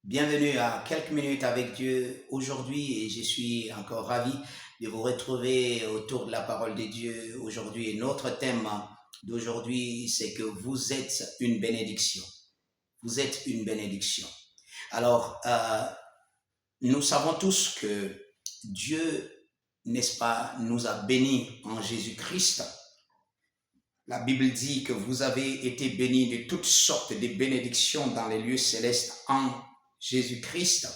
Bienvenue à quelques minutes avec Dieu aujourd'hui et je suis encore ravi de vous retrouver autour de la parole de Dieu aujourd'hui. Et notre thème d'aujourd'hui, c'est que vous êtes une bénédiction. Vous êtes une bénédiction. Alors, nous savons tous que Dieu, n'est-ce pas, nous a bénis en Jésus-Christ. La Bible dit que vous avez été bénis de toutes sortes de bénédictions dans les lieux célestes en Jésus-Christ.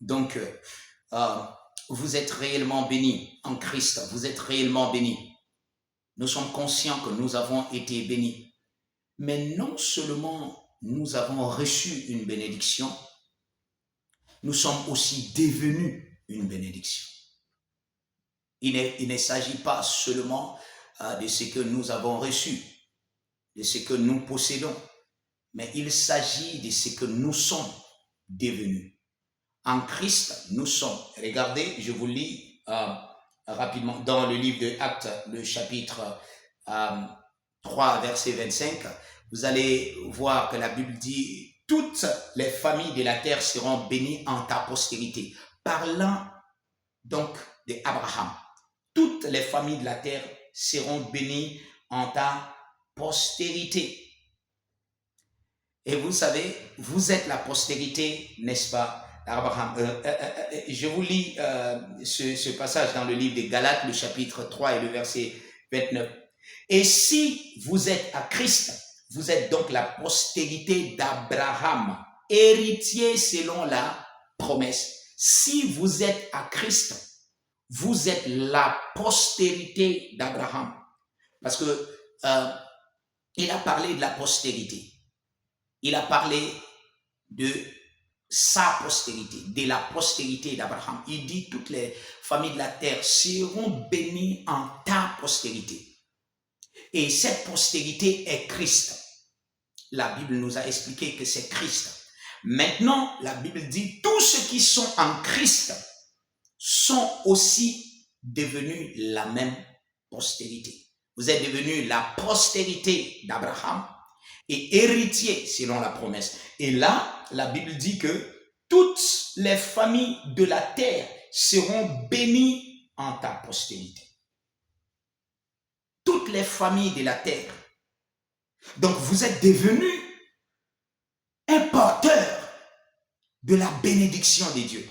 Donc, vous êtes réellement bénis en Christ. Vous êtes réellement bénis. Nous sommes conscients que nous avons été bénis. Mais non seulement nous avons reçu une bénédiction, nous sommes aussi devenus une bénédiction. Il ne s'agit pas seulement de ce que nous avons reçu, de ce que nous possédons, mais il s'agit de ce que nous sommes devenus. En Christ, nous sommes. Regardez, je vous lis rapidement dans le livre de Actes, le chapitre 3, verset 25. Vous allez voir que la Bible dit « Toutes les familles de la terre seront bénies en ta postérité ». Parlant donc d'Abraham. Toutes les familles de la terre seront bénies en ta postérité. Et vous savez, vous êtes la postérité, n'est-ce pas, d'Abraham. Je vous lis ce passage dans le livre de Galates, le chapitre 3 et le verset 29. Et si vous êtes à Christ, vous êtes donc la postérité d'Abraham, héritier selon la promesse. Si vous êtes à Christ, vous êtes la postérité d'Abraham. Parce que il a parlé de la postérité. Il a parlé de sa postérité, de la postérité d'Abraham. Il dit toutes les familles de la terre seront bénies en ta postérité. Et cette postérité est Christ. La Bible nous a expliqué que c'est Christ. Maintenant, la Bible dit tous ceux qui sont en Christ sont aussi devenus la même postérité. Vous êtes devenus la postérité d'Abraham et héritier selon la promesse. Et là, la Bible dit que toutes les familles de la terre seront bénies en ta postérité. Toutes les familles de la terre. Donc vous êtes devenus un porteur de la bénédiction de Dieu.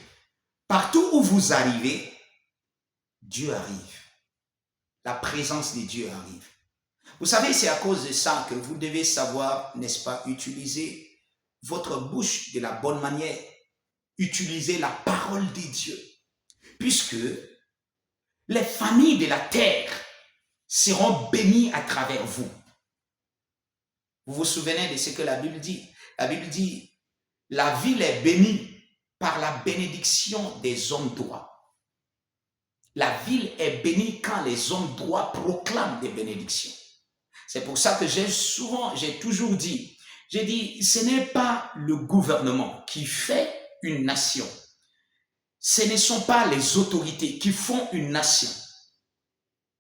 Partout où vous arrivez, Dieu arrive. La présence de Dieu arrive. Vous savez, c'est à cause de ça que vous devez savoir, n'est-ce pas, utiliser votre bouche de la bonne manière. Utiliser la parole de Dieu. Puisque les familles de la terre seront bénies à travers vous. Vous vous souvenez de ce que la Bible dit? La Bible dit, la ville est bénie par la bénédiction des hommes droits. La ville est bénie quand les hommes droits proclament des bénédictions. C'est pour ça que j'ai toujours dit, ce n'est pas le gouvernement qui fait une nation. Ce ne sont pas les autorités qui font une nation.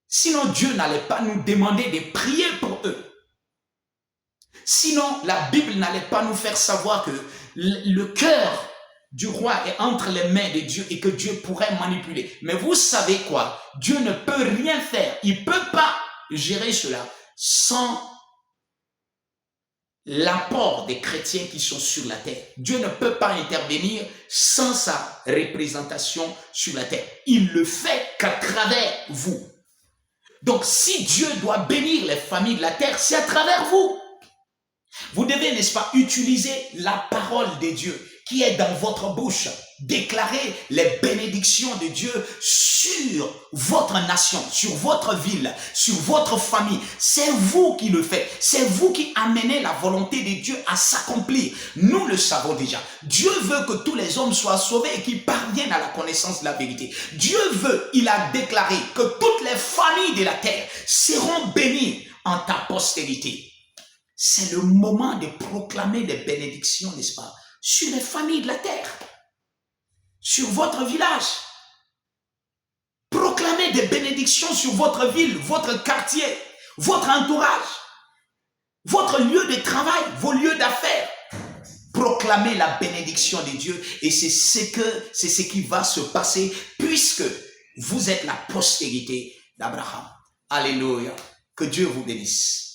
Sinon, Dieu n'allait pas nous demander de prier pour eux. Sinon, la Bible n'allait pas nous faire savoir que le cœur du roi est entre les mains de Dieu et que Dieu pourrait manipuler. Mais vous savez quoi? Dieu ne peut rien faire. Il ne peut pas gérer cela sans l'apport des chrétiens qui sont sur la terre. Dieu ne peut pas intervenir sans sa représentation sur la terre. Il le fait qu'à travers vous. Donc, si Dieu doit bénir les familles de la terre, c'est à travers vous. Vous devez, n'est-ce pas, utiliser la parole de Dieu qui est dans votre bouche. Déclarer les bénédictions de Dieu sur votre nation, sur votre ville, sur votre famille. C'est vous qui le faites. C'est vous qui amenez la volonté de Dieu à s'accomplir. Nous le savons déjà. Dieu veut que tous les hommes soient sauvés et qu'ils parviennent à la connaissance de la vérité. Dieu veut, il a déclaré que toutes les familles de la terre seront bénies en ta postérité. C'est le moment de proclamer des bénédictions, n'est-ce pas, sur les familles de la terre, sur votre village. Proclamez des bénédictions sur votre ville, votre quartier, votre entourage, votre lieu de travail, vos lieux d'affaires. proclamer la bénédiction de Dieu et c'est ce qui va se passer puisque vous êtes la postérité d'Abraham. Alléluia. Que Dieu vous bénisse.